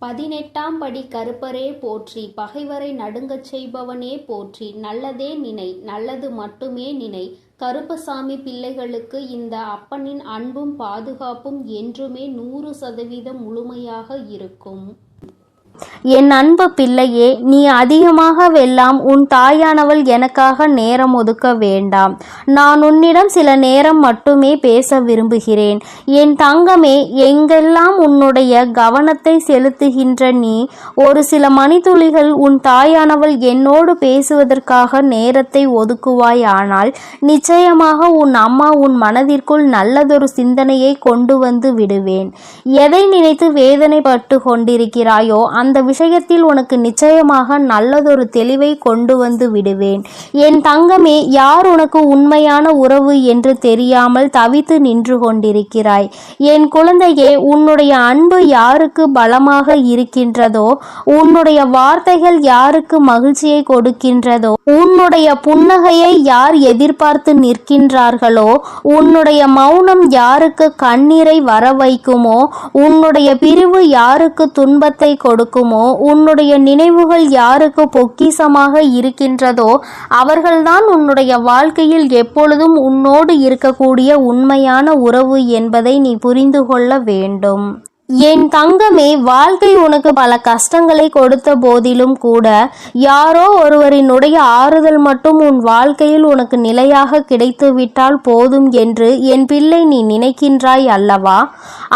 18ஆம் படி கருப்பரே போற்றி, பகைவரை நடுங்கச் செய்பவனே போற்றி, நல்லதே நினை, நல்லது மட்டுமே நினை. கருப்பசாமி பிள்ளைகளுக்கு இந்த அப்பனின் அன்பும் பாதுகாப்பும் என்றுமே 100% முழுமையாக இருக்கும். என் அன்பு பிள்ளையே, நீ அதிகமாக வெல்லாம் உன் தாயானவள் எனக்காக நேரம் ஒதுக்க வேண்டாம். நான் உன்னிடம் சில நேரம் மட்டுமே பேச விரும்புகிறேன். என் தங்கமே, எங்கெல்லாம் உன்னுடைய கவனத்தை செலுத்துகின்ற நீ ஒரு சில மணித்துளிகள் உன் தாயானவள் என்னோடு பேசுவதற்காக நேரத்தை ஒதுக்குவாய். ஆனால் நிச்சயமாக உன் அம்மா உன் மனதிற்குள் நல்லதொரு சிந்தனையை கொண்டு வந்து விடுவேன். எதை நினைத்து வேதனைப்பட்டு கொண்டிருக்கிறாயோ அந்த விஷயத்தில் உனக்கு நிச்சயமாக நல்லதொரு தெளிவை கொண்டு வந்து விடுவேன். என் தங்கமே, யார் உனக்கு உண்மையான உறவு என்று தெரியாமல் தவித்து நின்று கொண்டிருக்கிறாய். என் குழந்தையே, உன்னுடைய அன்பு யாருக்கு பலமாக இருக்கின்றதோ, உன்னுடைய வார்த்தைகள் யாருக்கு மகிழ்ச்சியை கொடுக்கின்றதோ, உன்னுடைய புன்னகையை யார் எதிர்பார்த்து நிற்கின்றார்களோ, உன்னுடைய மௌனம் யாருக்கு கண்ணீரை வர வைக்குமோ, உன்னுடைய பிரிவு யாருக்கு துன்பத்தை கொடுக்குமோ, உன்னுடைய நினைவுகள் யாருக்கு பொக்கிஷமாக இருக்கின்றதோ அவர்கள்தான் உன்னுடைய வாழ்க்கையில் எப்பொழுதும் உன்னோடு இருக்கக்கூடிய உண்மையான உறவு என்பதை நீ புரிந்து கொள்ள வேண்டும். என் தங்கமே, வாழ்க்கை உனக்கு பல கஷ்டங்களை கொடுத்த போதிலும் கூட யாரோ ஒருவரினுடைய ஆறுதல் மட்டும் உன் வாழ்க்கையில் உனக்கு நிலையாக கிடைத்துவிட்டால் போதும் என்று என் பிள்ளை நீ நினைக்கின்றாய் அல்லவா?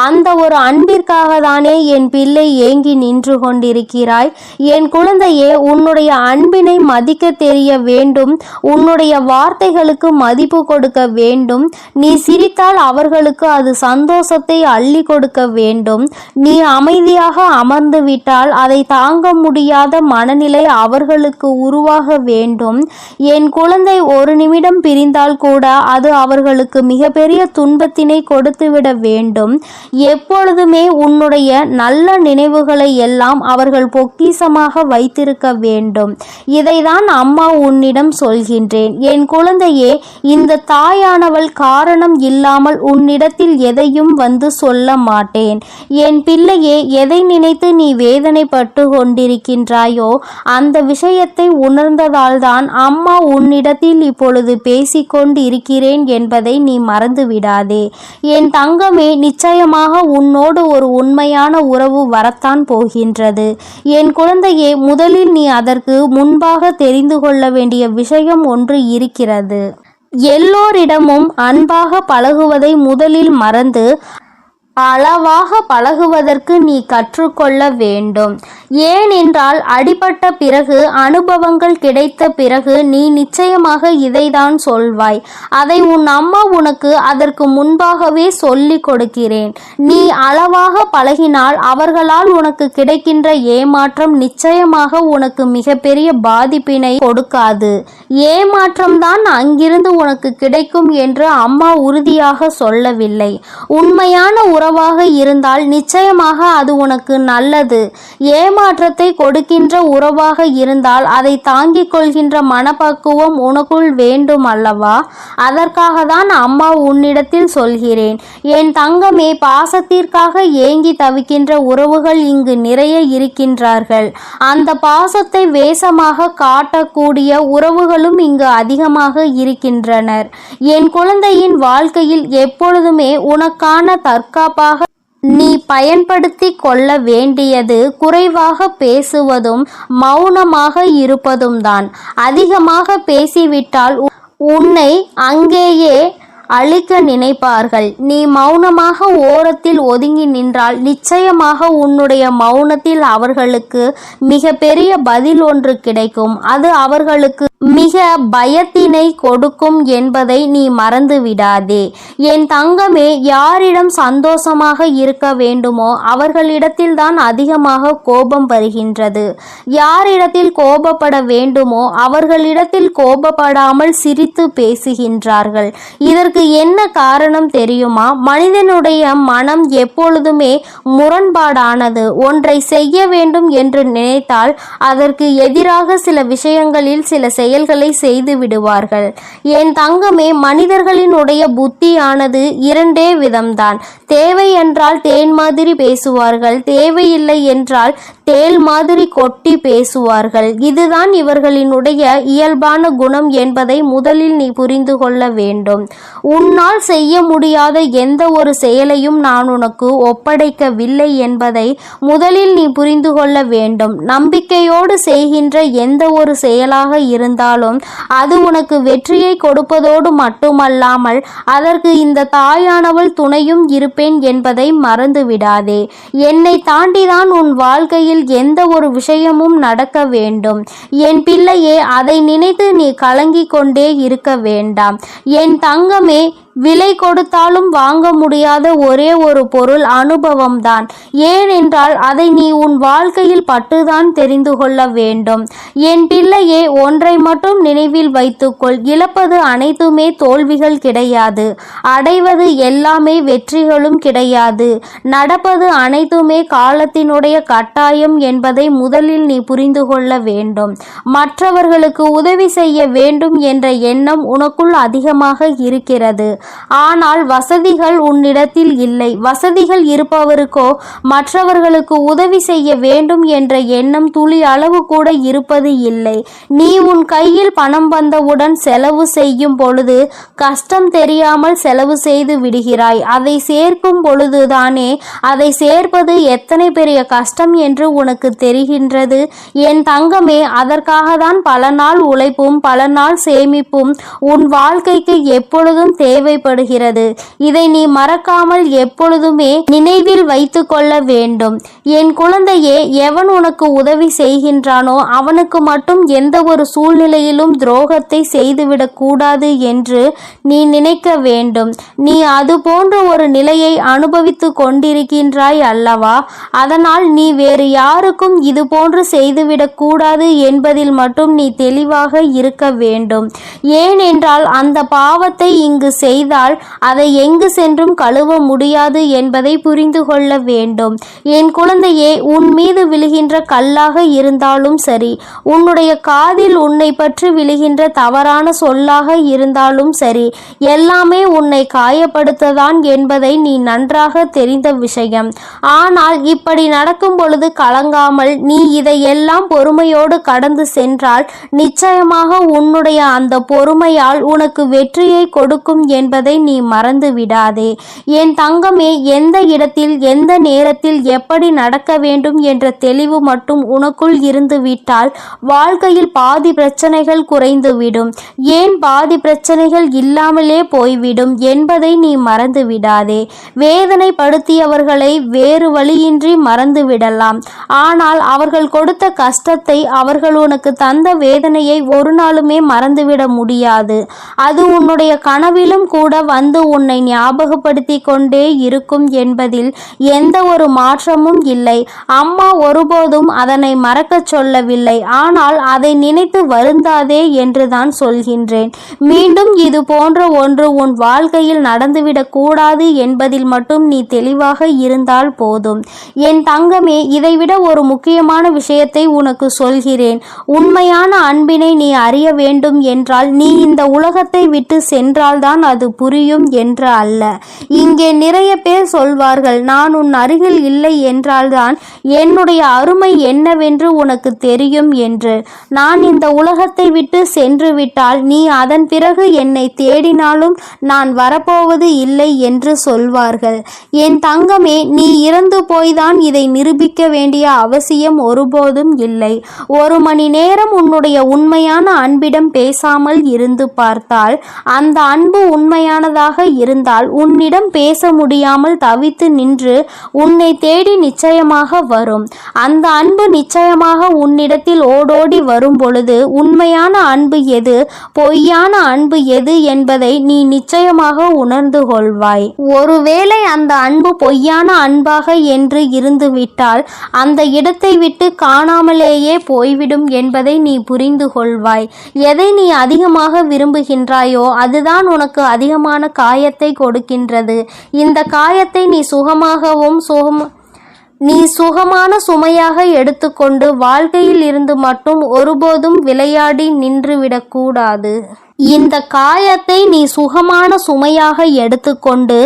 அந்த ஒரு அன்பிற்காக தானே என் பிள்ளை ஏங்கி நின்று கொண்டிருக்கிறாய். என் குழந்தையே, உன்னுடைய அன்பினை மதிக்க தெரிய வேண்டும். உன்னுடைய வார்த்தைகளுக்கு மதிப்பு கொடுக்க வேண்டும். நீ சிரித்தால் அவர்களுக்கு அது சந்தோஷத்தை அள்ளி கொடுக்க வேண்டும். நீ அமைதியாக அமர்ந்து விட்டால் அதை தாங்க முடியாத மனநிலை அவர்களுக்கு உருவாக வேண்டும். என் குழந்தை ஒரு நிமிடம் பிரிந்தால் கூட அது அவர்களுக்கு மிகப்பெரிய துன்பத்தினை கொடுத்துவிட வேண்டும். எப்பொழுதுமே உன்னுடைய நல்ல நினைவுகளை எல்லாம் அவர்கள் பொக்கிஷமாக வைத்திருக்க வேண்டும். இதைதான் அம்மா உன்னிடம் சொல்கின்றேன். என் குழந்தையே, இந்த தாயானவள் காரணம் இல்லாமல் உன்னிடத்தில் எதையும் வந்து சொல்ல மாட்டேன். என் பிள்ளையே, எதை நினைத்து நீ வேதனைப்பட்டு கொண்டிருக்கின்றாயோ அந்த விஷயத்தை உணர்ந்ததால்தான் அம்மா உன்னிடத்தில் இப்பொழுது பேசிக்கொண்டு இருக்கிறேன் என்பதை நீ மறந்து விடாதே. என் தங்கமே, நிச்சயமாக உன்னோடு ஒரு உண்மையான உறவு வரத்தான் போகின்றது. என் குழந்தையே, முதலில் நீ அதற்கு முன்பாக தெரிந்து கொள்ள வேண்டிய விஷயம் ஒன்று இருக்கிறது. எல்லோரிடமும் அன்பாக பழகுவதை முதலில் மறந்து அளவாக பழகுவதற்கு நீ கற்றுக்கொள்ள வேண்டும். ஏனென்றால் அடிபட்ட பிறகு, அனுபவங்கள் கிடைத்த பிறகு நீ நிச்சயமாக இதைதான் சொல்வாய். அதை உன் அம்மா உனக்கு அதற்கு முன்பாகவே சொல்லி கொடுக்கிறேன். நீ அளவாக பழகினால் அவர்களால் உனக்கு கிடைக்கின்ற ஏமாற்றம் நிச்சயமாக உனக்கு மிகப்பெரிய பாதிப்பினை கொடுக்காது. ஏமாற்றம்தான் அங்கிருந்து உனக்கு கிடைக்கும் என்று அம்மா உறுதியாக சொல்லவில்லை. உண்மையான உறவாக இருந்தால் நிச்சயமாக அது உனக்கு நல்லது. ஏமாற்றத்தை கொடுக்கின்ற உறவாக இருந்தால் அதை தாங்கிக் கொள்கின்ற மனப்பக்குவம் உனக்குள் வேண்டும் அல்லவா? அதற்காக தான் அம்மா உன்னிடத்தில் சொல்கிறேன். என் தங்கமே, பாசத்திற்காக ஏங்கி தவிக்கின்ற உறவுகள் இங்கு நிறைய இருக்கின்றார்கள். அந்த பாசத்தை வேஷமாக காட்டக்கூடிய உறவுகளும் இங்கு அதிகமாக இருக்கின்றனர். என் குழந்தையின் வாழ்க்கையில் எப்பொழுதுமே உனக்கான தற்காப்பாக நீ பயன்படுத்தி கொள்ள வேண்டியது குறைவாக பேசுவதும் மௌனமாக இருப்பதும் தான். அதிகமாக பேசிவிட்டால் உன்னை அங்கேயே அழிக்க நினைப்பார்கள். நீ மௌனமாக ஓரத்தில் ஒதுங்கி நின்றால் நிச்சயமாக உன்னுடைய மௌனத்தில் அவர்களுக்கு மிக பெரிய பதில் ஒன்று கிடைக்கும். அது அவர்களுக்கு மிக பயத்தினை கொடுக்கும் என்பதை நீ மறந்து விடாதே. என் தங்கமே, யாரிடம் சந்தோஷமாக இருக்க வேண்டுமோ அவர்களிடத்தில் தான் அதிகமாக கோபம் வருகின்றது. யாரிடத்தில் கோபப்பட வேண்டுமோ அவர்களிடத்தில் கோபப்படாமல் சிரித்து பேசுகின்றார்கள். இதற்கு இதற்கு என்ன காரணம் தெரியுமா? மனிதனுடைய மனம் எப்பொழுதுமே முரண்பாடானது. ஒன்றை செய்ய வேண்டும் என்று நினைத்தால் அதற்கு எதிராக சில விஷயங்களில் சில செயல்களை செய்து விடுவார்கள். என் தங்கமே, மனிதர்களினுடைய புத்தியானது இரண்டே விதம்தான். தேவை என்றால் தேன் மாதிரி பேசுவார்கள், தேவையில்லை என்றால் தேள் மாதிரி கொட்டி பேசுவார்கள். இதுதான் இவர்களினுடைய இயல்பான குணம் என்பதை முதலில் நீ புரிந்து கொள்ள வேண்டும். உன்னால் செய்ய முடியாத எந்த ஒரு செயலையும் நான் உனக்கு ஒப்படைக்கவில்லை என்பதை முதலில் நீ புரிந்து கொள்ள வேண்டும். நம்பிக்கையோடு செய்கின்ற எந்த ஒரு செயலாக இருந்தாலும் அது உனக்கு வெற்றியை கொடுப்பதோடு மட்டுமல்லாமல் அதற்கு இந்த தாயானவள் துணையும் இருப்பேன் என்பதை மறந்து விடாதே. என்னை தாண்டிதான் உன் வாழ்க்கையில் எந்த ஒரு விஷயமும் நடக்க வேண்டும். என் பிள்ளையே, அதை நினைத்து நீ கலங்கிக் கொண்டே இருக்க வேண்டாம். என் தங்கமே, விலை கொடுத்தாலும் வாங்க முடியாத ஒரே ஒரு பொருள் அனுபவம்தான். ஏனென்றால் அதை நீ உன் வாழ்க்கையில் பட்டுதான் தெரிந்து கொள்ள வேண்டும். என் பிள்ளையே, ஒன்றை மட்டும் நினைவில் வைத்துக்கொள். இழப்பது அனைத்துமே தோல்விகள் கிடையாது, அடைவது எல்லாமே வெற்றிகளும் கிடையாது. நடப்பது அனைத்துமே காலத்தினுடைய கட்டாயம் என்பதை முதலில் நீ புரிந்து கொள்ள வேண்டும். மற்றவர்களுக்கு உதவி செய்ய வேண்டும் என்ற எண்ணம் உனக்குள் அதிகமாக இருக்கிறது. ஆனால் வசதிகள் உன்னிடத்தில் இல்லை. வசதிகள் இருப்பவருக்கோ மற்றவர்களுக்கு உதவி செய்ய வேண்டும் என்ற எண்ணம் துளி அளவு கூட இருப்பது இல்லை. நீ உன் கையில் பணம் வந்தவுடன் செலவு செய்யும் பொழுது கஷ்டம் தெரியாமல் செலவு செய்து விடுகிறாய். அதை சேர்க்கும் பொழுதுதானே அதை சேர்ப்பது எத்தனை பெரிய கஷ்டம் என்று உனக்கு தெரிகின்றது. என் தங்கமே, அதற்காக தான் பல நாள் உழைப்பும் பல நாள் சேமிப்பும் உன் வாழ்க்கைக்கு எப்பொழுதும் தேவைப்படுகிறது. இதை நீ மறக்காமல் எப்பொழுதுமே நினைவில் வைத்து கொள்ள வேண்டும். என் குழந்தையே, எவன் உனக்கு உதவி செய்கின்றானோ அவனுக்கு மட்டும் எந்த ஒரு சூழ்நிலையிலும் துரோகத்தை செய்துவிடக் கூடாது என்று நீ நினைக்க வேண்டும். நீ அது போன்ற ஒரு நிலையை அனுபவித்து கொண்டிருக்கின்றாய் அல்லவா? அதனால் நீ வேறு யாருக்கும் இது போன்று செய்துவிடக் கூடாது என்பதில் மட்டும் நீ தெளிவாக இருக்க வேண்டும். ஏனென்றால் அந்த பாவத்தை இங்கு செய்தால் அதை எங்கு சென்றும் கழுவ முடியாது என்பதை புரிந்து கொள்ள வேண்டும். என் குழந்தையே, உன் மீது விழுகின்ற கல்லாக இருந்தாலும் சரி, உன்னுடைய காதில் உன்னை பற்றி விழுகின்ற தவறான சொல்லாக இருந்தாலும் சரி, எல்லாமே உன்னை காயப்படுத்ததான் என்பதை நீ நன்றாக தெரிந்த விஷயம். ஆனால் இப்படி நடக்கும் பொழுது கலங்காமல் நீ இதையெல்லாம் பொறுமையோடு கடந்து சென்றால் நிச்சயமாக உன்னுடைய அந்த பொறுமையால் உனக்கு வெற்றியை கொடுக்கும் என்பதை நீ மறந்து விடாதே. என் தங்கமே, எந்த இடத்தில் எந்த நேரத்தில் எப்படி நடக்க வேண்டும் என்ற தெளிவு மட்டும் உனக்குள் இருந்து விட்டால் வாழ்க்கையில் பாதி பிரச்சனைகள் குறைந்துவிடும். ஏன் பாதி பிரச்சனைகள் இல்லாமலே போய்விடும் என்பதை நீ மறந்து விடாதே. வேதனைப்படுத்தியவர்களை வேறு வழியின்றி மறந்து விடலாம். ஆனால் அவர்கள் கொடுத்த கஷ்டத்தை, அவர்கள் உனக்கு தந்த வேதனையை ஒரு நாளுமே மறந்துவிட முடியாது. அது உன்னுடைய கனவிலும் கூட வந்து உன்னை ஞாபகப்படுத்தி கொண்டே இருக்கும் என்பதில் எந்த ஒரு மாற்றமும் இல்லை. அம்மா ஒருபோதும் அதனை மறக்கச் சொல்லவில்லை. ஆனால் அதை நினைத்து வருந்தாதே என்றுதான் சொல்கின்றேன். மீண்டும் இது போன்ற ஒன்று உன் வாழ்க்கையில் நடந்துவிடக் கூடாது என்பதில் மட்டும் நீ தெளிவாக இருந்தால் போதும். என் தங்கமே, இதைவிட ஒரு முக்கியமான விஷயத்தை உனக்கு சொல்கிறேன். உண்மையான அன்பினை நீ அறிய வேண்டும் என்றால் நீ இந்த உலகத்தை விட்டு சென்றால்தான் அது புரியும் என்று அல்ல. இங்கே நிறைய பேர் சொல்வார்கள், நான் உன் அருகில் இல்லை என்றால்தான் என்னுடைய அருமை என்னவென்று உனக்கு தெரியும் என்று. நான் இந்த உலகத்தை விட்டு சென்று விட்டால் நீ அதன் பிறகு என்னை தேடினாலும் நான் வரப்போவது இல்லை என்று சொல்வார்கள். என் தங்கமே, நீ இறந்து போய்தான் இதை நிரூபிக்க வேண்டிய அவசியம் ஒருபோதும் இல்லை. ஒரு மணி நேரம் உன்னுடைய உண்மையான அன்பிடம் பேசாமல் இருந்து பார்த்தால், அந்த அன்பு உண்மையானதாக இருந்தால் உன்னிடம் பேச முடியாமல் தவித்து நின்று உன்னை தேடி நிச்சயமாக வரும். அந்த அன்பு நிச்சயமாக உன்னிடத்தில் ஓடோடி வரும் பொழுது உண்மையான அன்பு எது, பொய்யான அன்பு எது என்பதை நீ நிச்சயமாக உணர்ந்து கொள்வாய். ஒருவேளை அந்த அன்பு பொய்யான அன்பாக என்று இருந்துவிட்டால் அந்த இடத்தை விட்டு காணாமலேயே போய்விடும் என்பதை நீ புரிந்து கொள்வாய். எதை நீ அதிகமாக விரும்புகின்றாயோ அதுதான் உனக்கு அதிகமான காயத்தை கொடுக்கின்றது. இந்த காயத்தை நீ சுகமான சுமையாக எடுத்துக்கொண்டு வாழ்க்கையில் இருந்து மட்டும் ஒருபோதும் விளையாடி நின்றுவிடக்கூடாது. இந்த காயத்தை நீ சுகமான சுமையாக எடுத்துக்கொண்டு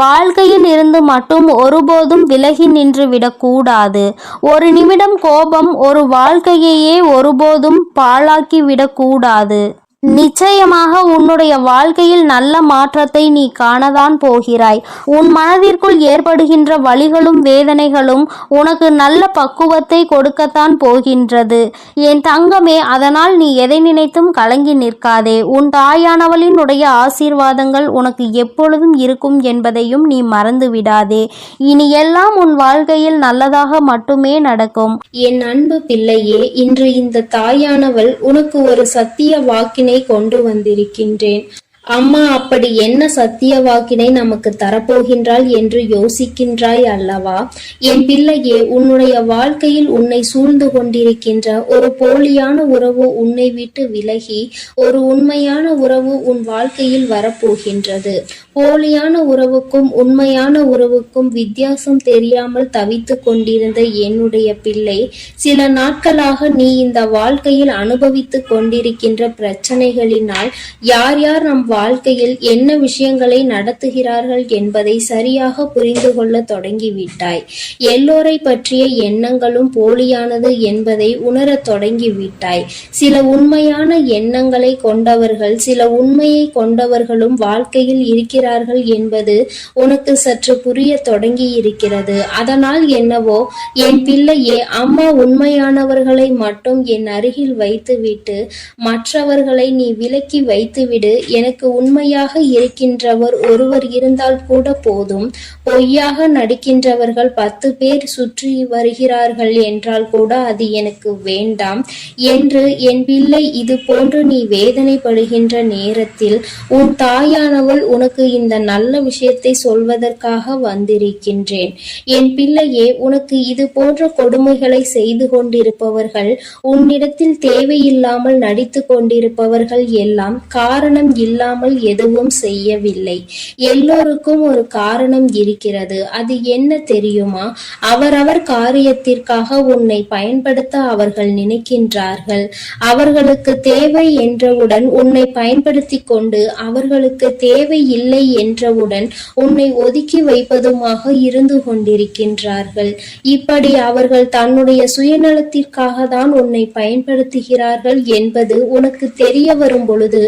வாழ்க்கையில் இருந்து மட்டும் ஒருபோதும் விலகி நின்று விடக்கூடாது. ஒரு நிமிடம் கோபம் ஒரு வாழ்க்கையையே ஒருபோதும் பாழாக்கி விடக்கூடாது. நிச்சயமாக உன்னுடைய வாழ்க்கையில் நல்ல மாற்றத்தை நீ காணதான் போகிறாய். உன் மனதிற்குள் ஏற்படுகின்ற வலிகளும் வேதனைகளும் உனக்கு நல்ல பக்குவத்தை கொடுக்கத்தான் போகின்றது என் தங்கமே. அதனால் நீ எதை நினைத்தும் கலங்கி நிற்காதே. உன் தாயானவளினுடைய ஆசீர்வாதங்கள் உனக்கு எப்பொழுதும் இருக்கும் என்பதையும் நீ மறந்து விடாதே. இனி எல்லாம் உன் வாழ்க்கையில் நல்லதாக மட்டுமே நடக்கும். என் அன்பு பிள்ளையே, இன்று இந்த தாயானவள் உனக்கு ஒரு சத்திய வாக்கினை கொண்டு வந்திருக்கின்றேன். அம்மா அப்படி என்ன சத்திய வாக்கினை நமக்கு தரப்போகின்றாள் என்று யோசிக்கின்றாய் அல்லவா? என் பிள்ளையே, உன்னுடைய வாழ்க்கையில் உன்னை சூழ்ந்து கொண்டிருக்கின்ற ஒரு போலியான உறவு உன்னை விட்டு விலகி ஒரு உண்மையான உறவு உன் வாழ்க்கையில் வரப்போகின்றது. போலியான உறவுக்கும் உண்மையான உறவுக்கும் வித்தியாசம் தெரியாமல் தவித்து கொண்டிருந்த என்னுடைய பிள்ளை, சில நாட்களாக நீ இந்த வாழ்க்கையில் அனுபவித்து கொண்டிருக்கின்ற பிரச்சனைகளினால் யார் யார் நம் வாழ்க்கையில் என்ன விஷயங்களை நடத்துகிறார்கள் என்பதை சரியாக புரிந்து கொள்ள தொடங்கிவிட்டாய். எல்லோரை பற்றிய எண்ணங்களும் போலியானது என்பதை உணரத் தொடங்கிவிட்டாய். சில உண்மையான எண்ணங்களை கொண்டவர்கள், சில உண்மையை கொண்டவர்களும் வாழ்க்கையில் இருக்கிறார்கள் என்பது உனக்கு சற்று புரிய தொடங்கி இருக்கிறது. அதனால் என்னவோ என் பிள்ளையே, அம்மா உண்மையானவர்களை மட்டும் என் அருகில் வைத்துவிட்டு மற்றவர்களை நீ விலக்கி வைத்துவிடு. எனக்கு உண்மையாக இருக்கின்றவர் ஒருவர் இருந்தால் கூட போதும். பொய்யாக நடிக்கின்றவர்கள் 10 பேர் சுற்றி வருகிறார்கள் என்றால் கூட அது எனக்கு வேண்டாம் என்று என் பிள்ளை, இது போன்று நீ வேதனைப்படுகின்ற நேரத்தில் உன் தாயானவள் உனக்கு இந்த நல்ல விஷயத்தை சொல்வதற்காக வந்திருக்கின்றேன். என் பிள்ளையே, உனக்கு இது போன்ற கொடுமைகளை செய்து கொண்டிருப்பவர்கள், உன்னிடத்தில் தேவையில்லாமல் நடித்து கொண்டிருப்பவர்கள் எல்லாம் காரணம் இல்லாமல் எதுவும் செய்யவில்லை. எல்லோருக்கும் ஒரு காரணம் இருக்கிறது. அது என்ன தெரியுமா? அவரவர் காரியத்திற்காக உன்னை பயன்படுத்த அவர்கள் நினைக்கின்றார்கள். அவர்களுக்கு தேவை என்றவுடன் உன்னை பயன்படுத்தி கொண்டு அவர்களுக்கு தேவை இல்லை என்றவுடன் உன்னை ஒதுக்கி வைப்பதுமாக இருந்து கொண்டிருக்கின்றார்கள். இப்படி அவர்கள் தன்னுடைய சுயநலத்திற்காக தான் உன்னை பயன்படுத்துகிறார்கள் என்பது உனக்கு தெரிய வரும் பொழுது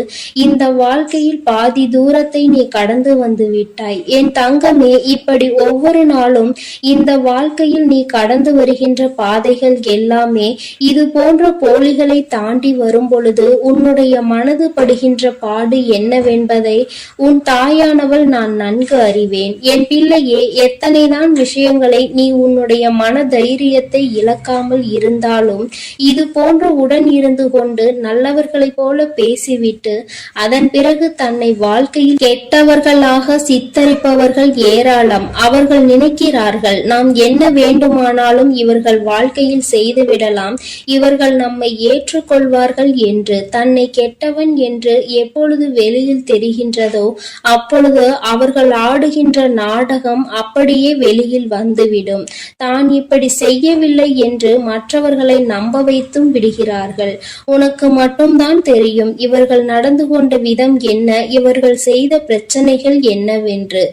இந்த வாழ்க்கையில் பாதி தூரத்தை நீ கடந்து வந்து விட்டாய். என் தங்கமே, இப்படி ஒவ்வொரு நாளும் இந்த வாழ்க்கையில் நீ கடந்து வருகின்ற பாதைகள் எல்லாமே இது போன்ற போலிகளை தாண்டி வரும் பொழுது உன்னுடைய மனது படுகின்ற பாடு என்னவென்பதை உன் தாயானவள் நான் நன்கு அறிவேன். என் பிள்ளையே, எத்தனைதான் விஷயங்களை நீ உன்னுடைய மன தைரியத்தை இழக்காமல் இருந்தாலும் இது போன்ற உடன் இருந்து கொண்டு நல்லவர்களைப் போல பேசிவிட்டு அதன் பிறகு தன்னை வாழ்க்கையில் கெட்டவர்களாக சித்தரிப்பவர்கள் ஏராளம். அவர்கள் நினைக்கிறார்கள், நாம் என்ன வேண்டுமானாலும் இவர்கள் வாழ்க்கையில் செய்துவிடலாம், இவர்கள் நம்மை ஏற்றுக்கொள்வார்கள் என்று. தன்னை கெட்டவன் என்று எப்பொழுது வெளியில் தெரிகின்றதோ அப்பொழுது அவர்கள் ஆடுகின்ற நாடகம் அப்படியே வெளியில் வந்துவிடும். தான் இப்படி செய்யவில்லை என்று மற்றவர்களை நம்ப வைத்தும் விடுகிறார்கள். உனக்கு மட்டும்தான் தெரியும் இவர்கள் நடந்து கொண்ட விதம் என்ன, இவர்கள் செய்த பிரச்சனைகள் என்னவென்று.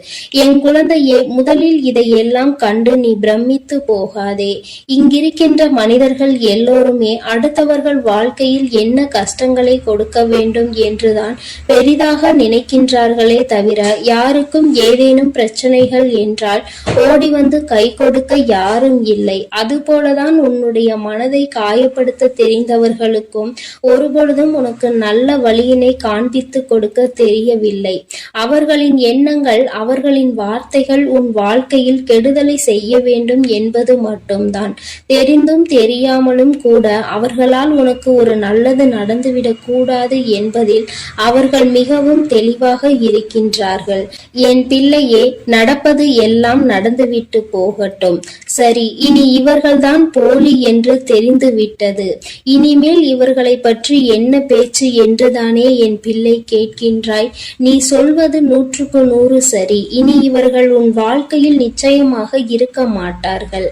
என் குழந்தையே, முதலில் இதையெல்லாம் கண்டு நீ பிரமித்து போகாதே. இங்கிருக்கின்ற மனிதர்கள் எல்லோருமே அடுத்தவர்கள் வாழ்க்கையில் என்ன கஷ்டங்களை கொடுக்க வேண்டும் என்றுதான் பெரிதாக நினைக்கின்றார்களே தவிர யாருக்கும் ஏதேனும் பிரச்சனைகள் என்றால் ஓடி வந்து கை கொடுக்க யாரும் இல்லை. அதுபோலதான் உன்னுடைய மனதை காயப்படுத்த தெரிந்தவர்களுக்கும் ஒருபொழுதும் உனக்கு நல்ல வழியினை காண்பித்து கொடுக்க தெரியவில்லை. அவர்களின் எண்ணங்கள், அவர்களின் வார்த்தைகள் உன் வாழ்க்கையில் கெடுதலை செய்ய வேண்டும் என்பது மட்டும்தான். தெரிந்தும் தெரியாமலும் கூட அவர்களால் உனக்கு ஒரு நல்லது நடந்துவிடக் கூடாது என்பதில் அவர்கள் மிகவும் தெளிவாக இருக்கின்றார்கள். என் பிள்ளையே, நடப்பது எல்லாம் நடந்துவிட்டு போகட்டும். சரி, இனி இவர்கள்தான் போலி என்று தெரிந்துவிட்டது. இனிமேல் இவர்களை பற்றி என்ன பேச்சு என்றுதானே என் பிள்ளை கேட்க கேட்கின்றாய். நீ சொல்வது 100% சரி. இனி இவர்கள் உன் வாழ்க்கையில் நிச்சயமாக இருக்க மாட்டார்கள்.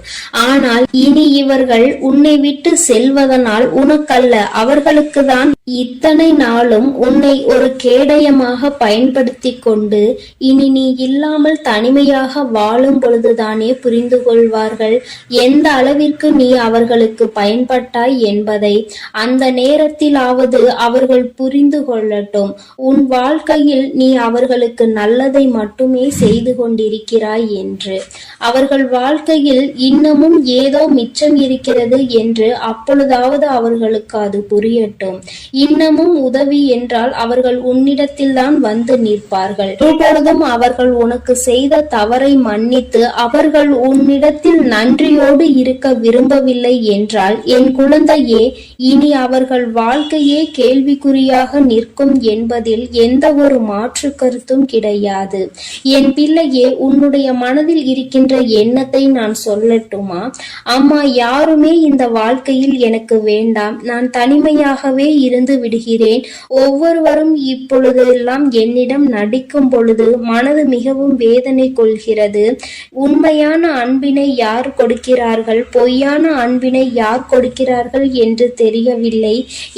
ஆனால் இனி இவர்கள் உன்னை விட்டு செல்வதனால் உனக்கல்ல, அவர்களுக்குதான் இத்தனை நாளும் உன்னை ஒரு கேடயமாக பயன்படுத்தி கொண்டு இனி நீ இல்லாமல் தனிமையாக வாழும் பொழுதுதானே புரிந்து கொள்வார்கள் எந்த அளவிற்கு நீ அவர்களுக்கு பயன்பட்டாய் என்பதை. அந்த நேரத்திலாவது அவர்கள் புரிந்து கொள்ளட்டும். உன் வாழ்க்கையில் நீ அவர்களுக்கு நல்லதை மட்டுமே செய்து கொண்டிருக்கிறாய் என்று. அவர்கள் வாழ்க்கையில் இன்னமும் ஏதோ மிச்சம் இருக்கிறது என்று அப்பொழுதாவது அவர்களுக்கு அது புரியட்டும். இன்னமும் உதவி என்றால் அவர்கள் உன்னிடத்தில்தான் வந்து நிற்பார்கள். ஒருபொழுதும் அவர்கள் உனக்கு செய்த தவறை மன்னித்து அவர்கள் உன்னிடத்தில் நன்றியோடு இருக்க விரும்பவில்லை என்றால், என் குழந்தையே, இனி அவர்கள் வாழ்க்கையே கேள்விக்குறியாக நிற்கும் என்பதில் எந்த ஒரு மாற்று கருத்தும் கிடையாது. என் பிள்ளையே, உன்னுடைய மனதில் இருக்கின்ற எண்ணத்தை நான் சொல்லட்டுமா? அம்மா, யாருமே இந்த வாழ்க்கையில் எனக்கு வேண்டாம், நான் தனிமையாகவே இருந்து விடுகிறேன். ஒவ்வொருவரும் இப்பொழுதெல்லாம் என்னிடம் நடிக்கும் பொழுது மனது மிகவும் வேதனை கொள்கிறது. உண்மையான அன்பினை யார் கொடுக்கிறார்கள், பொய்யான அன்பினை யார் கொடுக்கிறார்கள் என்று தெரியவில்லை.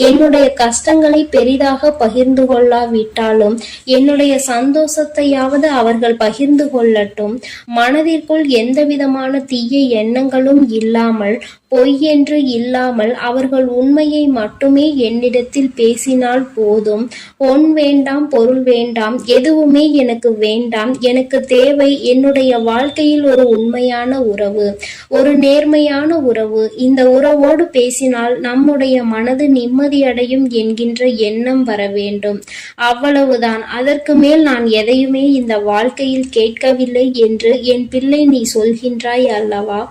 என்னுடைய கஷ்டங்களை பெரிதாக பகிர்ந்து கொள்ளாவிட்டாலும் என்னுடைய சந்தோஷத்தையாவது அவர்கள் பகிர்ந்து கொள்ளட்டும். மனதிற்குள் எந்தவிதமான தீய எண்ணங்களும் இல்லாமல், பொய் என்று இல்லாமல் அவர்கள் உண்மையை மட்டுமே என்னிடத்தில் பேசினால் போதும். பொன் வேண்டாம், பொருள் வேண்டாம், எதுவுமே எனக்கு வேண்டாம். எனக்கு தேவை என்னுடைய வாழ்க்கையில் ஒரு உண்மையான உறவு, ஒரு நேர்மையான உறவு. இந்த உறவோடு பேசினால் நம்முடைய மனது நிம்மதியடையும் என்கின்ற எண்ணம் வர வேண்டும். அவ்வளவுதான். அதற்கு மேல் நான் எதையுமே இந்த வாழ்க்கையில் கேட்கவில்லை என்று என் பிள்ளை நீ சொல்கின்றாய் அல்லவா?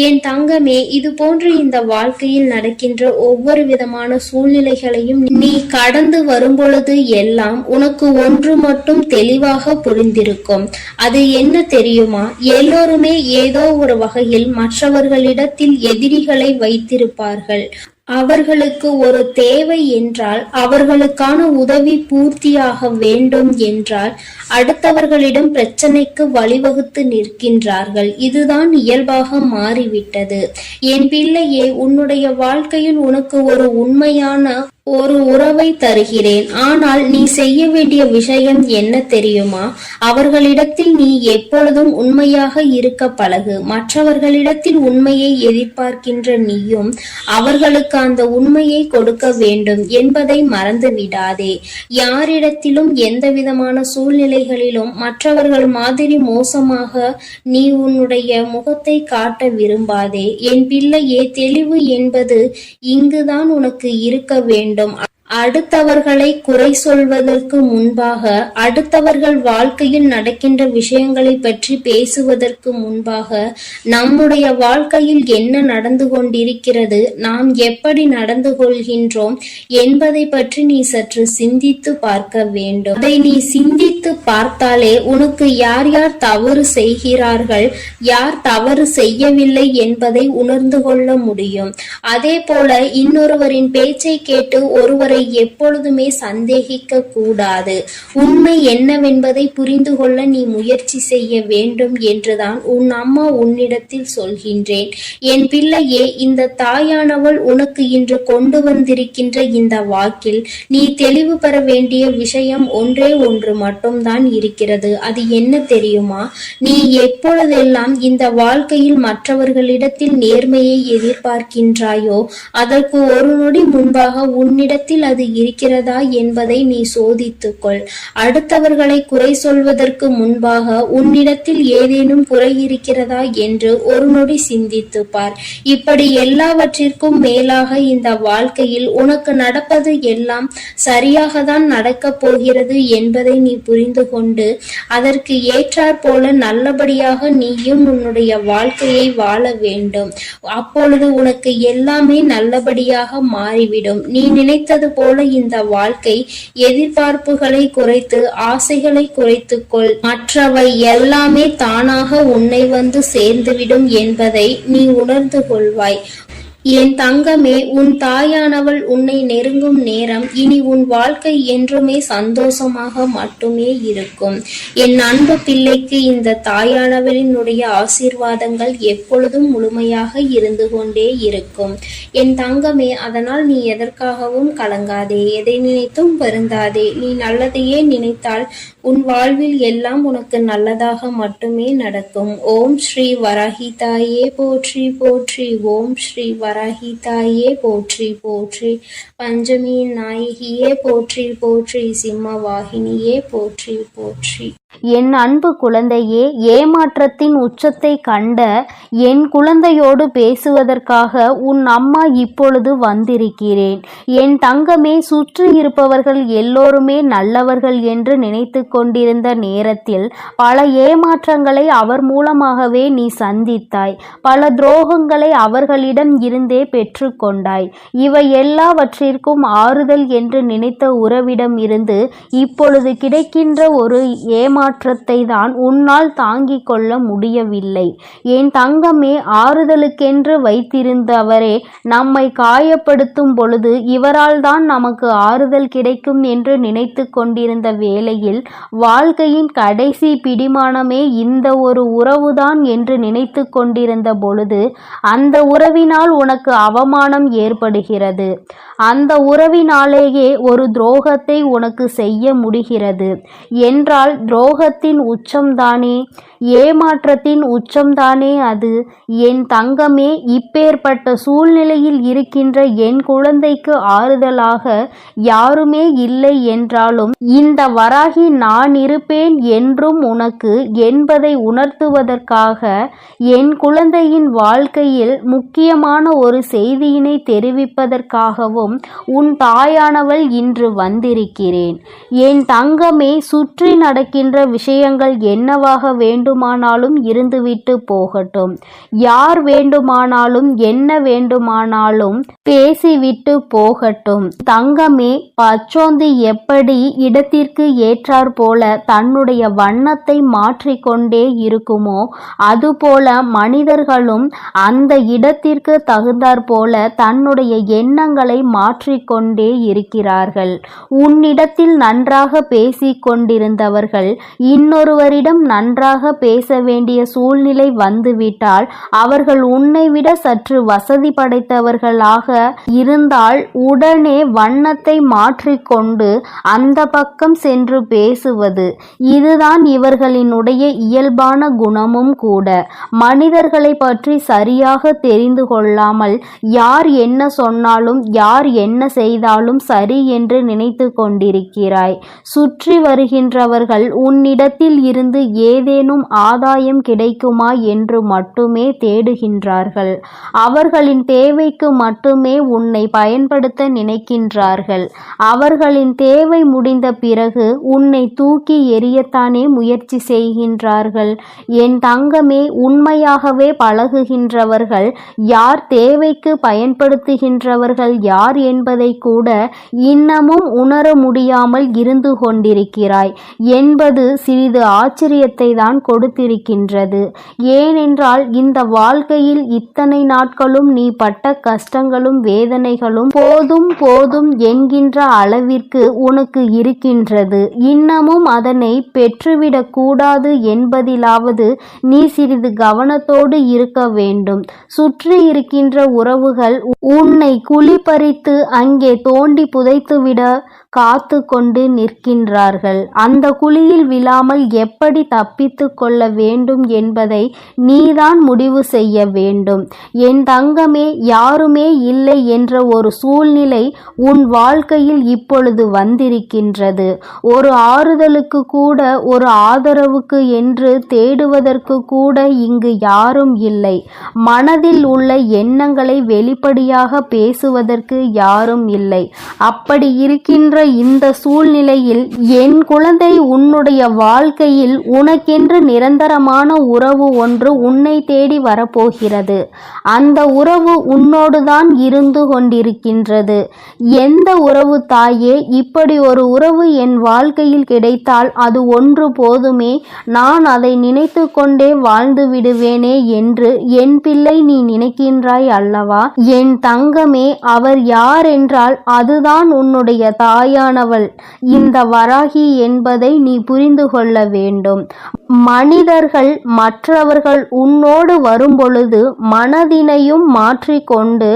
என் தங்கமே, இது போன்ற இந்த வாழ்க்கையில் நடக்கின்ற ஒவ்வொரு விதமான சூழ்நிலைகளையும் நீ கடந்து வரும்பொழுது எல்லாம் உனக்கு ஒன்று மட்டும் தெளிவாக புரிந்திருக்கும். அது என்ன தெரியுமா? எல்லோருமே ஏதோ ஒரு வகையில் மற்றவர்களிடத்தில் எதிரிகளை வைத்திருப்பார்கள். அவர்களுக்கு ஒரு தேவை என்றால், அவர்களுக்கான உதவி பூர்த்தியாக வேண்டும் என்றால் அடுத்தவர்களிடம் பிரச்சனைக்கு வழிவகுத்து நிற்கின்றார்கள். இதுதான் இயல்பாக மாறிவிட்டது. என் பிள்ளையே, உன்னுடைய வாழ்க்கையில் உனக்கு ஒரு உண்மையான ஒரு உறவை தருகிறேன். ஆனால் நீ செய்ய வேண்டிய விஷயம் என்ன தெரியுமா? அவர்களிடத்தில் நீ எப்பொழுதும் உண்மையாக இருக்க பழகு. மற்றவர்களிடத்தில் உண்மையை எதிர்பார்க்கின்ற நீயும் அவர்களுக்கு அந்த உண்மையை கொடுக்க வேண்டும் என்பதை மறந்து விடாதே. யாரிடத்திலும் எந்த விதமான சூழ்நிலைகளிலும் மற்றவர்கள் மாதிரி மோசமாக நீ உன்னுடைய முகத்தை காட்ட விரும்பாதே. என் பிள்ளையே, தெளிவு என்பது இங்குதான் உனக்கு இருக்க வேண்டும். அடுத்தவர்களை குறை சொல்வதற்கு முன்பாக, அடுத்தவர்கள் வாழ்க்கையில் நடக்கின்ற விஷயங்களை பற்றி பேசுவதற்கு முன்பாக, நம்முடைய வாழ்க்கையில் என்ன நடந்து கொண்டிருக்கிறது, நாம் எப்படி நடந்து கொள்கின்றோம் என்பதை பற்றி நீ சற்று சிந்தித்து பார்க்க வேண்டும். அதை நீ சிந்தித்து பார்த்தாலே உனக்கு யார் யார் தவறு செய்கிறார்கள், யார் தவறு செய்யவில்லை என்பதை உணர்ந்து கொள்ள முடியும். அதே போல இன்னொருவரின் பேச்சை கேட்டு ஒருவரை எப்பொழுதுமே சந்தேகிக்க கூடாது. உண்மை என்னவென்பதை புரிந்து கொள்ள நீ முயற்சி செய்ய வேண்டும் என்றுதான் உன் அம்மா உன்னிடத்தில் சொல்கின்றேன். என் பிள்ளையே, இந்த தாயானவள் உனக்கு இன்று கொண்டு வந்திருக்கின்ற இந்த வாக்கில் நீ தெளிவு பெற வேண்டிய விஷயம் ஒன்றே ஒன்று மட்டும்தான் இருக்கிறது. அது என்ன தெரியுமா? நீ எப்பொழுதெல்லாம் இந்த வாழ்க்கையில் மற்றவர்களிடத்தில் நேர்மையை எதிர்பார்க்கின்றாயோ அதற்கு ஒரு நொடி முன்பாக உன்னிடத்தில் அது இருக்கிறதா என்பதை நீ சோதித்துக்கொள். அடுத்தவர்களை குறை சொல்வதற்கு முன்பாக உன்னிடத்தில் ஏதேனும் குறை இருக்கிறதா என்று ஒரு நொடி சிந்தித்து பார். இப்படி எல்லாவற்றிற்கும் மேலாக இந்த வாழ்க்கையில் உனக்கு நடப்பது எல்லாம் சரியாக தான் நடக்கப் போகிறது என்பதை நீ புரிந்து கொண்டு அதற்கு ஏற்றாற் போல நல்லபடியாக நீயும் உன்னுடைய வாழ்க்கையை வாழ வேண்டும். அப்பொழுது உனக்கு எல்லாமே நல்லபடியாக மாறிவிடும். நீ நினைத்தது போல இந்த வாழ்க்கை எதிர்பார்ப்புகளை குறைத்து ஆசைகளை குறைத்துக்கொள். மற்றவை எல்லாமே தானாக உன்னை வந்து சேர்ந்துவிடும் என்பதை நீ உணர்ந்து கொள்வாய். என் தங்கமே, உன் தாயானவள் உன்னை நெருங்கும் நேரம் இனி உன் வாழ்க்கை என்றுமே சந்தோஷமாக மட்டுமே இருக்கும். என் அன்பு பிள்ளைக்கு இந்த தாயானவளினுடைய ஆசீர்வாதங்கள் எப்பொழுதும் முழுமையாக இருந்து கொண்டே இருக்கும். என் தங்கமே, அதனால் நீ எதற்காகவும் கலங்காதே, எதை நினைத்தும் வருந்தாதே. நீ நல்லதையே நினைத்தால் உன் வாழ்வில் எல்லாம் உனக்கு நல்லதாக மட்டுமே நடக்கும். ஓம் ஸ்ரீ வராகி தாயே போற்றி போற்றி. ஓம் ஸ்ரீ வராகி தாயே போற்றி போற்றி. பஞ்சமியின் நாயகியே போற்றி போற்றி. சிம்ம வாகினியே போற்றி போற்றி. என் அன்பு குழந்தையே, ஏமாற்றத்தின் உச்சத்தை கண்ட என் குழந்தையோடு பேசுவதற்காக உன் அம்மா இப்பொழுது வந்திருக்கிறேன். என் தங்கமே, சுற்றி இருப்பவர்கள் எல்லோருமே நல்லவர்கள் என்று நினைத்து கொண்டிருந்த நேரத்தில் பல ஏமாற்றங்களை அவர் மூலமாகவே நீ சந்தித்தாய். பல துரோகங்களை அவர்களிடம் இருந்தே பெற்று கொண்டாய். இவை எல்லாவற்றிற்கும் ஆறுதல் என்று நினைத்த உறவிடம் இருந்து இப்பொழுது கிடைக்கின்ற ஒரு ஏமாற்றத்தை தான் உன்னால் தாங்கிக் கொள்ள முடியவில்லை. என் தங்கமே, ஆறுதலுக்கென்று வைத்திருந்தவரே நம்மை காயப்படுத்தும் பொழுது இவரால் தான் நமக்கு ஆறுதல் கிடைக்கும் என்று நினைத்து கொண்டிருந்த வேளையில் வாழ்க்கையின் கடைசி பிடிமானமே இந்த ஒரு உறவுதான் என்று நினைத்து கொண்டிருந்த பொழுது அந்த உறவினால் உனக்கு அவமானம் ஏற்படுகிறது. அந்த உறவினாலேயே ஒரு துரோகத்தை உனக்கு செய்ய முடிகிறது என்றால் துரோகத்தின் உச்சம்தானே, ஏமாற்றத்தின் உச்சம்தானே அது. என் தங்கமே, இப்பேற்பட்ட சூழ்நிலையில் இருக்கின்ற என் குழந்தைக்கு ஆறுதலாக யாருமே இல்லை என்றாலும் இந்த வராகி நான் இருப்பேன் என்றும் உனக்கு என்பதை உணர்த்துவதற்காக என் குழந்தையின் வாழ்க்கையில் முக்கியமான ஒரு செய்தியினை தெரிவிப்பதற்காகவும் உன் தாயானவள் இன்று வந்திருக்கிறேன். என் தங்கமே, சுற்றி நடக்கின்ற விஷயங்கள் என்னவாக வேண்டுமானாலும் இருந்துவிட்டு போகட்டும். யார் வேண்டுமானாலும் என்ன வேண்டுமானாலும் பேசிவிட்டு போகட்டும். தங்கமே, பச்சோந்தி எப்படி இடத்திற்கு ஏற்றாற் போல தன்னுடைய வண்ணத்தை மாற்றிக்கொண்டே இருக்குமோ அதுபோல மனிதர்களும் அந்த இடத்திற்கு தகுந்தாற் போல தன்னுடைய எண்ணங்களை மாற்றிக்கொண்டே இருக்கிறார்கள். உன்னிடத்தில் நன்றாக பேசிக் கொண்டிருந்தவர்கள் இன்னொருவரிடம் நன்றாக பேச வேண்டிய சூழ்நிலை வந்துவிட்டால் அவர்கள் உன்னை விட சற்று வசதி படைத்தவர்களாக இருந்தால் உடனே வண்ணத்தை மாற்றிக்கொண்டு அந்த பக்கம் சென்று பேசுவது இதுதான் இவர்களினுடைய இயல்பான குணமும் கூட. மனிதர்களை பற்றி சரியாக தெரிந்து கொள்ளாமல் யார் என்ன சொன்னாலும் யார் என்ன செய்தாலும் சரி என்று நினைத்து கொண்டிருக்கிறாய். சுற்றி வருகின்றவர்கள் உன்னிடத்தில் இருந்து ஏதேனும் ஆதாயம் கிடைக்குமா என்று மட்டுமே தேடுகின்றார்கள். அவர்களின் தேவைக்கு மட்டுமே உன்னை பயன்படுத்த நினைக்கின்றார்கள். அவர்களின் தேவை முடிந்த பிறகு உன்னை தூக்கி எறியத்தானே முயற்சி செய்கின்றார்கள். என் தங்கமே, உண்மையாகவே பழகுகின்றவர்கள் யார், தேவைக்கு பயன்படுத்துகின்றவர்கள் யார் என்பதை கூட இன்னமும் உணர முடியாமல் இருந்து கொண்டிருக்கிறாய் என்பது சிறிது ஆச்சரியத்தை தான் கொடுத்திருக்கின்றது. ஏனென்றால் இந்த வாழ்க்கையில் இத்தனை நாட்களும் நீ பட்ட கஷ்டங்களும் வேதனைகளும் போதும் போதும் என்கின்ற அளவிற்கு உனக்கு இருக்கின்றது. இன்னமும் அதனை பெற்றுவிடக் கூடாது என்பதிலாவது நீ சிறிது கவனத்தோடு இருக்க வேண்டும். சுற்றி இருக்கின்ற உறவுகள் உன்னை குழிபறித்து அங்கே தோண்டி புதைத்துவிட காத்து கொண்டு நிற்கின்றார்கள். அந்த குழியில் விழாமல் எப்படி தப்பித்து கொள்ள வேண்டும் என்பதை நீதான் முடிவு செய்ய வேண்டும். என் தங்கமே, யாருமே இல்லை என்ற ஒரு சூழ்நிலை உன் வாழ்க்கையில் இப்பொழுது வந்திருக்கின்றது. ஒரு ஆறுதலுக்கு கூட, ஒரு ஆதரவுக்கு என்று தேடுவதற்கு கூட இங்கு யாரும் இல்லை. மனதில் உள்ள எண்ணங்களை வெளிப்படையாக பேசுவதற்கு யாரும் இல்லை. அப்படி இருக்கின்ற இந்த சூழ்நிலையில் என் குழந்தை, உன்னுடைய வாழ்க்கையில் உனக்கென்று நிரந்தரமான உறவு ஒன்று உன்னை தேடி வரப்போகிறது. அந்த உறவு உன்னோடுதான் இருந்து கொண்டிருக்கின்றது. எந்த உறவு தாயே? இப்படி ஒரு உறவு என் வாழ்க்கையில் கிடைத்தால் அது ஒன்று போதுமே, நான் அதை நினைத்து கொண்டே வாழ்ந்து விடுவேனே என்று என் பிள்ளை நீ நினைக்கின்றாய் அல்லவா? என் தங்கமே, அவர் யார் என்றால் அதுதான் உன்னுடைய தாயானவள், இந்த வராகி என்பதை நீ புரிந்து கொள்ள வேண்டும். மனிதர்கள் மற்றவர்கள் உன்னோடு வரும்பொழுது மனதினையும் மாற்றிக்கொண்டு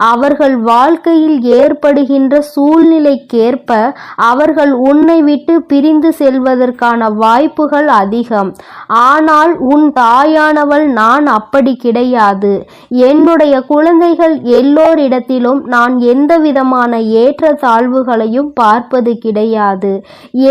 அவர்கள் வாழ்க்கையில் ஏற்படுகின்ற சூழ்நிலைக்கேற்ப அவர்கள் உன்னை விட்டு பிரிந்து செல்வதற்கான வாய்ப்புகள் அதிகம். ஆனால் உன் தாயானவள் நான் அப்படி கிடையாது. என்னுடைய குழந்தைகள் எல்லோரிடத்திலும் நான் எந்த விதமான ஏற்ற தாழ்வுகளையும் பார்ப்பது கிடையாது.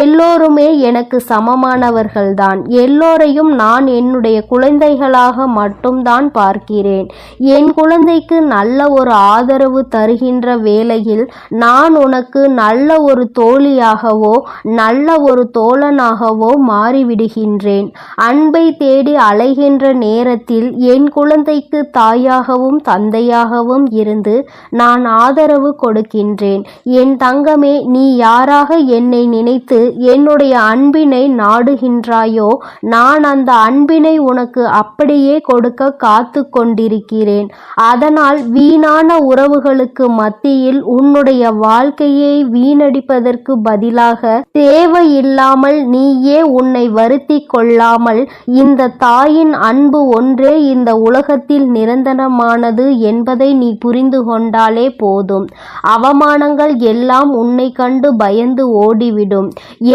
எல்லோருமே எனக்கு சமமானவர்கள்தான். எல்லோரையும் நான் என்னுடைய குழந்தைகளாக மட்டும்தான் பார்க்கிறேன். என் குழந்தைக்கு நல்ல ஒரு ஆதரவு தருகின்ற வேளையில் நான் உனக்கு நல்ல ஒரு தோழியாகவோ நல்ல ஒரு தோழனாகவோ மாறிவிடுகின்றேன். அன்பை தேடி அலைகின்ற நேரத்தில் என் குழந்தைக்கு தாயாகவும் தந்தையாகவும் இருந்து நான் ஆதரவு கொடுக்கின்றேன். என் தங்கமே, நீ யாராக என்னை நினைத்து என்னுடைய அன்பினை நாடுகின்றாயோ, நான் அந்த அன்பினை உனக்கு அப்படியே கொடுக்க காத்து கொண்டிருக்கிறேன். அதனால் வீணான உறவுகளுக்கு மத்தியில் உன்னுடைய வாழ்க்கையை வீணடிப்பதற்கு பதிலாக தேவையில்லாமல் நீயே உன்னை வருத்தி கொள்ளாமல் இந்த தாயின் அன்பு ஒன்றே இந்த உலகத்தில் நிரந்தரமானது என்பதை நீ புரிந்து கொண்டாலே போதும். அவமானங்கள் எல்லாம் உன்னை கண்டு பயந்து ஓடிவிடும்.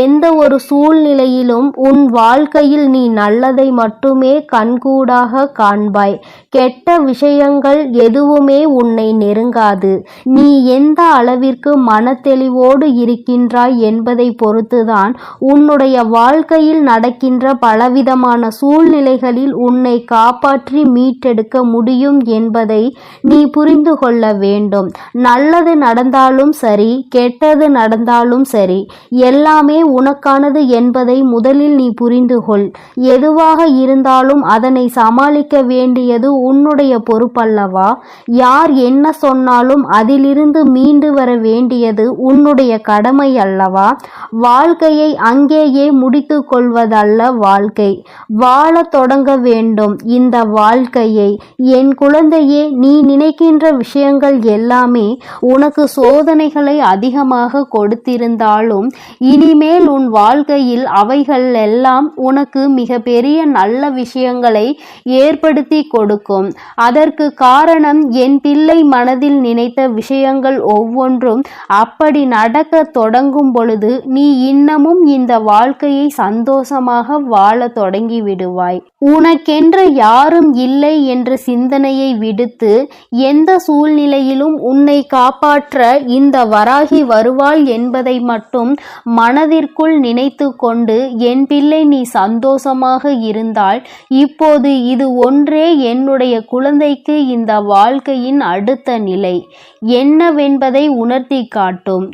எந்த ஒரு சூழ்நிலையிலும் உன் வாழ்க்கையில் நீ நல்லதை மட்டுமே கண்கூடாக காண்பாய். கெட்ட விஷயங்கள் எதுவுமே உன்னை நெருங்காது. நீ எந்த அளவிற்கு மனத்தெளிவோடு இருக்கின்றாய் என்பதை பொறுத்துதான் உன்னுடைய வாழ்க்கையில் நடக்கின்ற பலவிதமான சூழ்நிலைகளில் உன்னை காப்பாற்றி மீட்டெடுக்க முடியும் என்பதை நீ புரிந்து கொள்ள வேண்டும். நல்லது நடந்தாலும் சரி, கெட்டது நடந்தாலும் சரி, எல்லாமே உனக்கானது என்பதை முதலில் நீ புரிந்து கொள். எதுவாக இருந்தாலும் அதனை சமாளிக்க வேண்டியது உன்னுடைய பொறுப்பல்லவா? யார் என்ன சொன்னாலும் அதிலிருந்து மீண்டு வர வேண்டியது உன்னுடைய கடமை அல்லவா? வாழ்க்கையை அங்கேயே முடித்து கொள்வதல்ல வாழ்க்கை. வாழ தொடங்க வேண்டும் இந்த வாழ்க்கையை. என் குழந்தையே, நீ நினைக்கின்ற விஷயங்கள் எல்லாமே உனக்கு சோதனைகளை அதிகமாக கொடுத்திருந்தாலும் இனிமேல் உன் வாழ்க்கையில் அவைகள் எல்லாம் உனக்கு மிக பெரிய நல்ல விஷயங்களை ஏற்படுத்தி கொடுக்கும். அதற்கு காரணம் என் பிள்ளை மனதில் நினைத்த விஷயங்கள் ஒவ்வொன்றும் அப்படி நடக்க தொடங்கும் பொழுது நீ இன்னமும் இந்த வாழ்க்கையை சந்தோஷமாக வாழ தொடங்கி விடுவாய். உனக்கென்று யாரும் இல்லை என்ற சிந்தனையை விடுத்து எந்த சூழ்நிலையிலும் உன்னை காப்பாற்ற இந்த வராகி வருவாள் என்பதை மட்டும் மனதிற்குள் நினைத்து கொண்டு என் பிள்ளை நீ சந்தோஷமாக இருந்தால் இப்போது இது ஒன்றே என்னுடைய குழந்தைக்கு இந்த வாழ்க்கையின் அடுத்த நிலை என்னவென்பதை உணர்த்தி காட்டும்.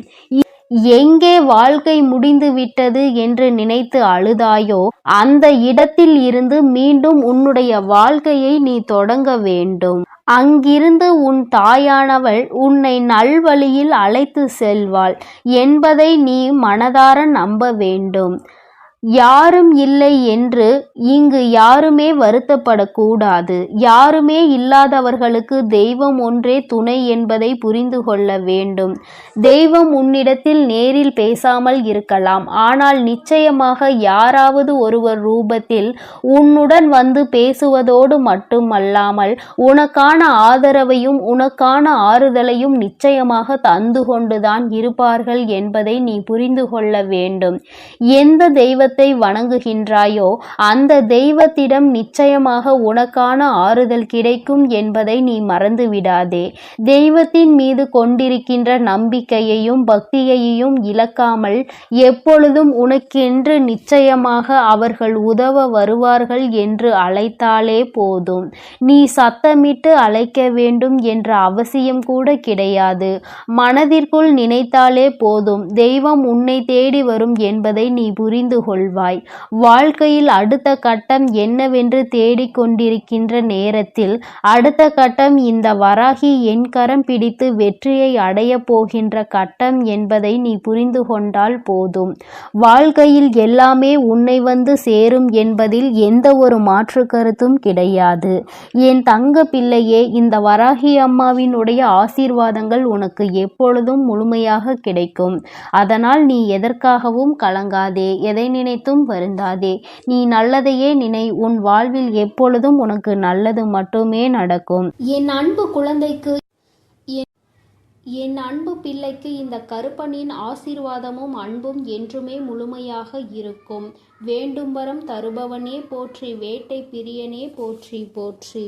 எங்கே வாழ்க்கை முடிந்து விட்டது என்று நினைத்து அழுதாயோ அந்த இடத்தில் இருந்து மீண்டும் உன்னுடைய வாழ்க்கையை நீ தொடங்க வேண்டும். அங்கிருந்து உன் தாயானவள் உன்னை நல்வழியில் அழைத்து செல்வாள் என்பதை நீ மனதார நம்ப வேண்டும். யாரும் இல்லை என்று இங்கு யாருமே வருத்தப்படக்கூடாது. யாருமே இல்லாதவர்களுக்கு தெய்வம் ஒன்றே துணை என்பதை புரிந்து கொள்ள வேண்டும். தெய்வம் உன்னிடத்தில் நேரில் பேசாமல் இருக்கலாம், ஆனால் நிச்சயமாக யாராவது ஒருவர் ரூபத்தில் உன்னுடன் வந்து பேசுவதோடு மட்டுமல்லாமல் உனக்கான ஆதரவையும் உனக்கான ஆறுதலையும் நிச்சயமாக தந்து கொண்டுதான் இருப்பார்கள் என்பதை நீ புரிந்து கொள்ள வேண்டும். எந்த தெய்வத்தை தெய்வத்தை வணங்குகின்றாயோ அந்த தெய்வத்திடம் நிச்சயமாக உனக்கான ஆறுதல் கிடைக்கும் என்பதை நீ மறந்து விடாதே. தெய்வத்தின் மீது கொண்டிருக்கின்ற நம்பிக்கையையும் பக்தியையும் இழக்காமல் எப்பொழுதும் உனக்கென்று நிச்சயமாக அவர்கள் உதவ வருவார்கள் என்று அழைத்தாலே போதும். நீ சத்தமிட்டு அழைக்க வேண்டும் என்ற அவசியம் கூட கிடையாது. மனதிற்குள் நினைத்தாலே போதும், தெய்வம் உன்னை தேடி வரும் என்பதை நீ புரிந்து கொள்வாய். வாழ்க்கையில் அடுத்த கட்டம் என்னவென்று தேடிக்கொண்டிருக்கின்ற நேரத்தில் அடுத்த கட்டம் இந்த வராகி என் கரம் பிடித்து வெற்றியை அடைய போகின்ற கட்டம் என்பதை நீ புரிந்து கொண்டால் போதும். வாழ்க்கையில் எல்லாமே உன்னை வந்து சேரும் என்பதில் எந்த ஒரு மாற்று கருத்தும் கிடையாது. என் தங்க பிள்ளையே, இந்த வராகி அம்மாவினுடைய ஆசீர்வாதங்கள் உனக்கு எப்பொழுதும் முழுமையாக கிடைக்கும். அதனால் நீ எதற்காகவும் கலங்காதே, எதை நினைத்தும் வருந்தாதே. நீ நல்லதையே நினை. உன் வாழ்வில் எப்பொழுதும் உனக்கு நல்லது மட்டுமே நடக்கும். என் அன்பு குழந்தைக்கு, என் அன்பு பிள்ளைக்கு இந்த கருப்பனின் ஆசீர்வாதமும் அன்பும் என்றுமே முழுமையாக இருக்கும். வேண்டும் வரம் தருபவனே போற்றி, வேட்டை பிரியனே போற்றி போற்றி.